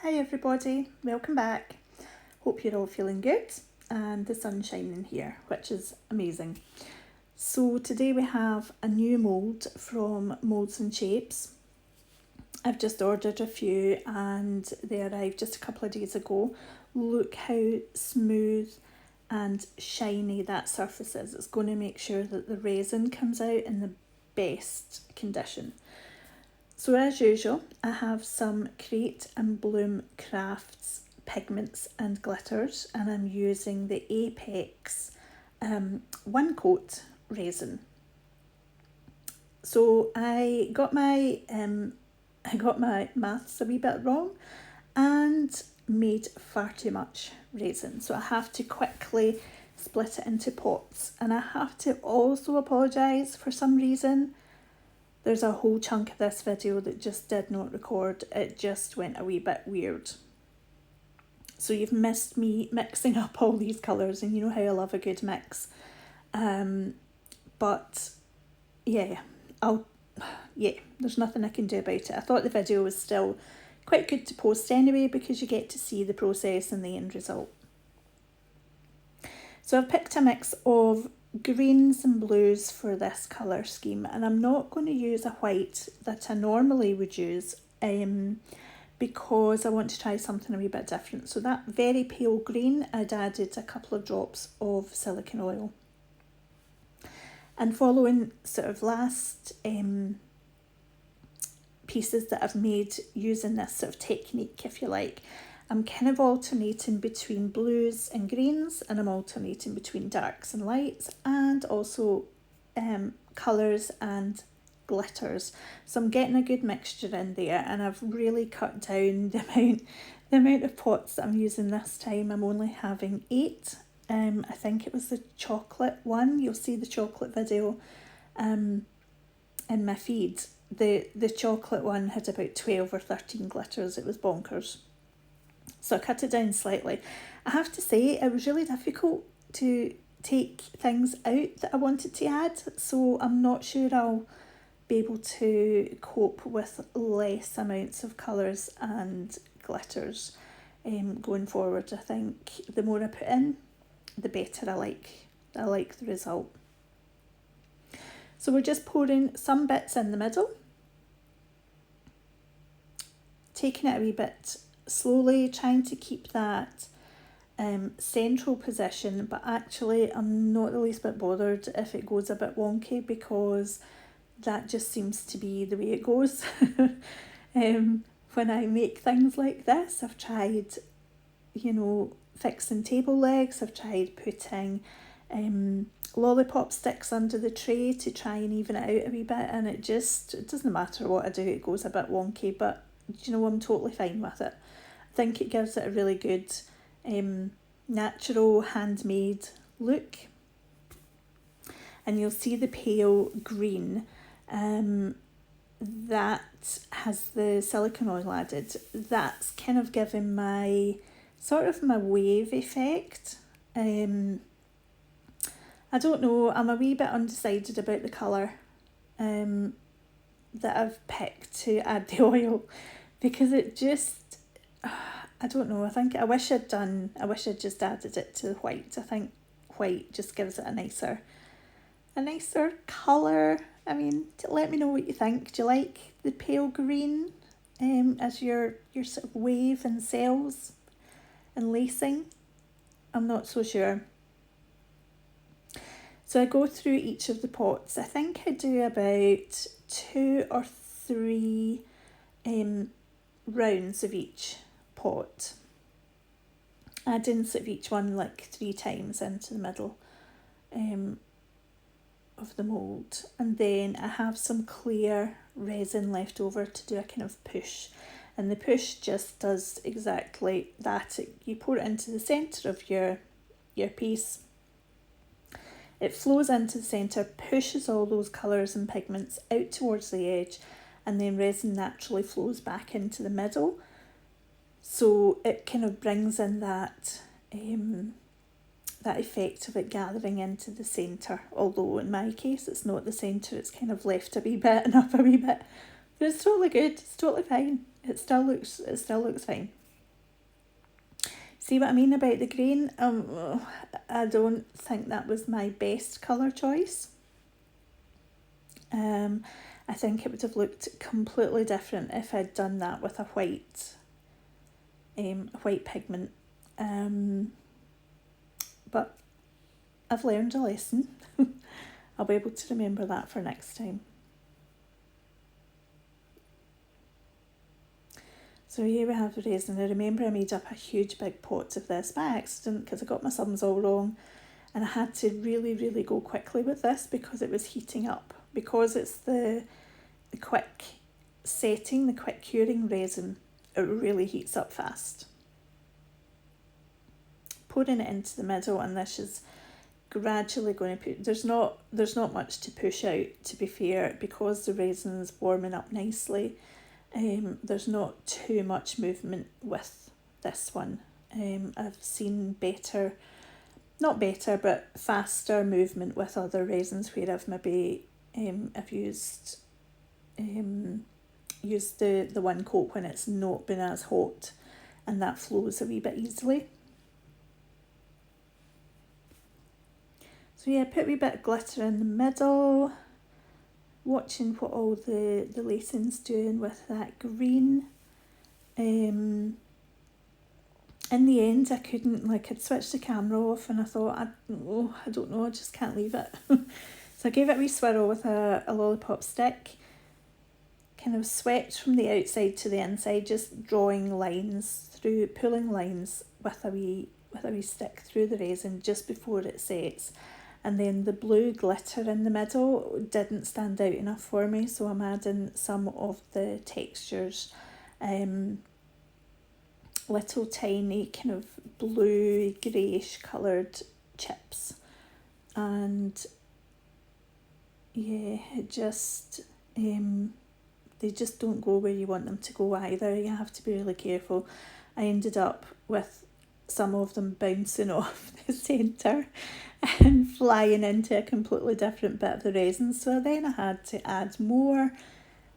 Hi everybody, welcome back. Hope you're all feeling good and the sun's shining here, which is amazing. So today we have a new mould from Moulds and Shapes. I've just ordered a few and they arrived just a couple of days ago. Look how smooth and shiny that surface is. It's going to make sure that the resin comes out in the best condition. So as usual, I have some Create and Bloom Crafts pigments and glitters, and I'm using the eeek one coat resin. So I got my maths a wee bit wrong and made far too much resin. So I have to quickly split it into pots, and I have to also apologise for some reason. There's a whole chunk of this video that just did not record. It just went a wee bit weird. So you've missed me mixing up all these colours, and you know how I love a good mix. But yeah, there's nothing I can do about it. I thought the video was still quite good to post anyway because you get to see the process and the end result. So I've picked a mix of greens and blues for this colour scheme, and I'm not going to use a white that I normally would use because I want to try something a wee bit different. So that very pale green, I'd added a couple of drops of silicone oil. And following sort of last pieces that I've made using this sort of technique, if you like, I'm kind of alternating between blues and greens, and I'm alternating between darks and lights, and also colours and glitters. So I'm getting a good mixture in there, and I've really cut down the amount of pots that I'm using this time. I'm only having 8. I think it was the chocolate one. You'll see the chocolate video in my feed. The chocolate one had about 12 or 13 glitters. It was bonkers. So I cut it down slightly. I have to say it was really difficult to take things out that I wanted to add, so I'm not sure I'll be able to cope with less amounts of colours and glitters going forward. I think the more I put in, the better I like the result. So we're just pouring some bits in the middle, taking it a wee bit slowly, trying to keep that central position, but actually I'm not the least bit bothered if it goes a bit wonky because that just seems to be the way it goes. When I make things like this, I've tried, fixing table legs, I've tried putting lollipop sticks under the tray to try and even it out a wee bit, and it doesn't matter what I do, it goes a bit wonky, but I'm totally fine with it. I think it gives it a really good natural handmade look. And you'll see the pale green that has the silicone oil added. That's kind of giving my wave effect. I don't know, I'm a wee bit undecided about the colour that I've picked to add the oil, because it just, I don't know, I wish I'd just added it to the white. I think white just gives it a nicer colour. I mean, let me know what you think. Do you like the pale green as your sort of wave and cells and lacing? I'm not so sure. So I go through each of the pots. I think I do about 2 or 3 rounds of each pot, adding sort of each one like 3 times into the middle of the mould, and then I have some clear resin left over to do a kind of push, and the push just does exactly that. You pour it into the centre of your piece, it flows into the centre, pushes all those colours and pigments out towards the edge, and then resin naturally flows back into the middle. So it kind of brings in that effect of it gathering into the centre, although in my case it's not the centre, it's kind of left a wee bit and up a wee bit. But it's totally good, it's totally fine. It still looks fine. See what I mean about the grain? I don't think that was my best colour choice. I think it would have looked completely different if I'd done that with a white pigment. But I've learned a lesson. I'll be able to remember that for next time. So here we have the resin. I remember I made up a huge big pot of this by accident because I got my sums all wrong, and I had to really go quickly with this because it was heating up. Because it's the quick setting, the quick curing resin, it really heats up fast. Pouring it into the middle, and this is gradually going to put, there's not much to push out, to be fair, because the resin's warming up nicely. There's not too much movement with this one. I've seen not better, but faster movement with other resins where I've maybe I've used the one coat when it's not been as hot, and that flows a wee bit easily. So yeah, put a wee bit of glitter in the middle, watching what all the lacing's doing with that green. In the end, I couldn't, I'd switched the camera off and I thought, I don't know, I just can't leave it. So I gave it a wee swirl with a lollipop stick, kind of swept from the outside to the inside, just drawing lines through, pulling lines with a wee stick through the resin just before it sets. And then the blue glitter in the middle didn't stand out enough for me, so I'm adding some of the textures, little tiny kind of blue greyish coloured chips, and yeah, it just they just don't go where you want them to go either. You have to be really careful. I ended up with some of them bouncing off the centre and flying into a completely different bit of the resin, so then I had to add more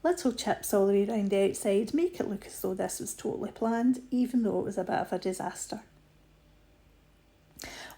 little chips all the way around the outside, make it look as though this was totally planned, even though it was a bit of a disaster.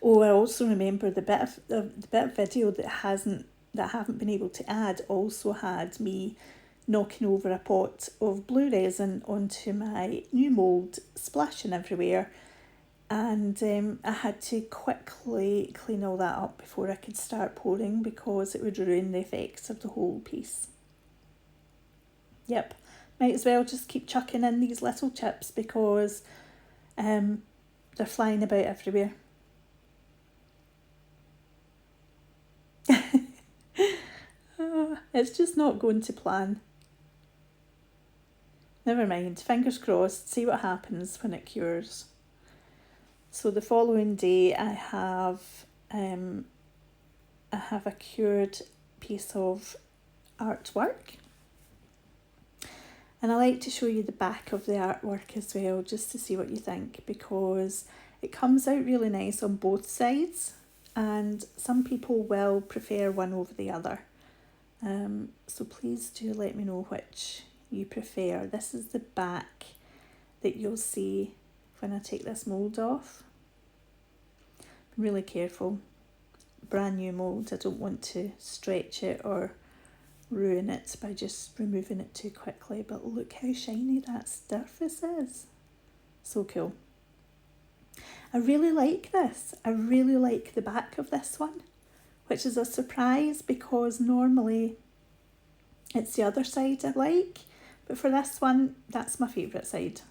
Oh, I also remember the bit of video that I haven't been able to add also had me knocking over a pot of blue resin onto my new mould, splashing everywhere. And I had to quickly clean all that up before I could start pouring because it would ruin the effects of the whole piece. Yep, might as well just keep chucking in these little chips because they're flying about everywhere. It's just not going to plan. Never mind, fingers crossed, see what happens when it cures. So the following day I have a cured piece of artwork, and I like to show you the back of the artwork as well, just to see what you think, because it comes out really nice on both sides, and some people will prefer one over the other. So please do let me know which you prefer. This is the back that you'll see when I take this mould off. I'm really careful. Brand new mould, I don't want to stretch it or ruin it by just removing it too quickly, but look how shiny that surface is. So cool. I really like this. I really like the back of this one, which is a surprise because normally it's the other side I like, but for this one, that's my favourite side.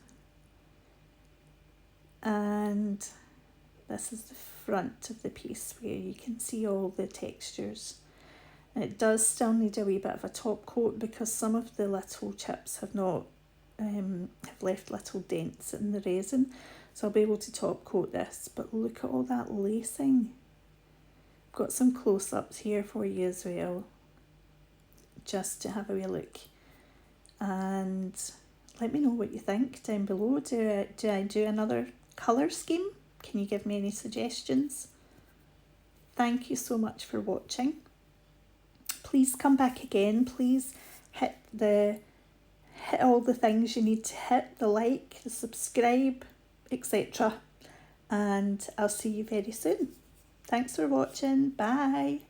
And this is the front of the piece where you can see all the textures. And it does still need a wee bit of a top coat because some of the little chips have not have left little dents in the resin. So I'll be able to top coat this, but look at all that lacing. I've got some close-ups here for you as well, just to have a wee look. And let me know what you think down below. Do I do another colour scheme? Can you give me any suggestions? Thank you so much for watching. Please come back again. Please hit all the things you need to hit, the like, the subscribe, etc. and I'll see you very soon. Thanks for watching. Bye.